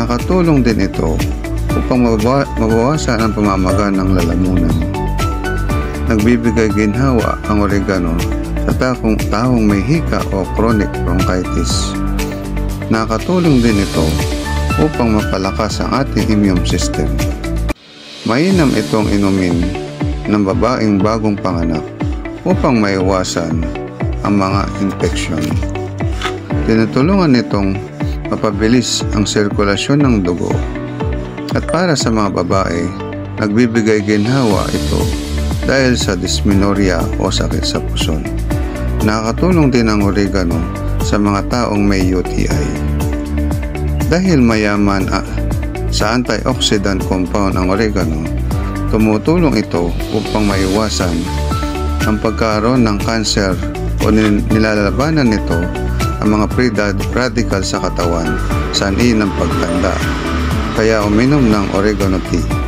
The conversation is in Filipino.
Nakakatulong din ito upang mabawasan ang pamamaga ng lalamunan. Nagbibigay ginhawa ang oregano sa taong may hika o chronic bronchitis. Nakakatulong din ito upang mapalakas ang ating immune system. Mainam itong inumin ng babaeng bagong panganak upang maiwasan ang mga infeksyon. Tinutulungan nitong mapabilis ang sirkulasyon ng dugo. At para sa mga babae, nagbibigay ginhawa ito dahil sa dysmenorrhea o sakit sa puson. Nakakatulong din ang oregano sa mga taong may UTI. Dahil mayaman sa antioxidant compound ang oregano, tumutulong ito upang maiwasan ang pagkaroon ng cancer o nilalabanan nito ang mga free radical sa katawan sa anhi ng pagtanda. Kaya uminom ng oregano tea.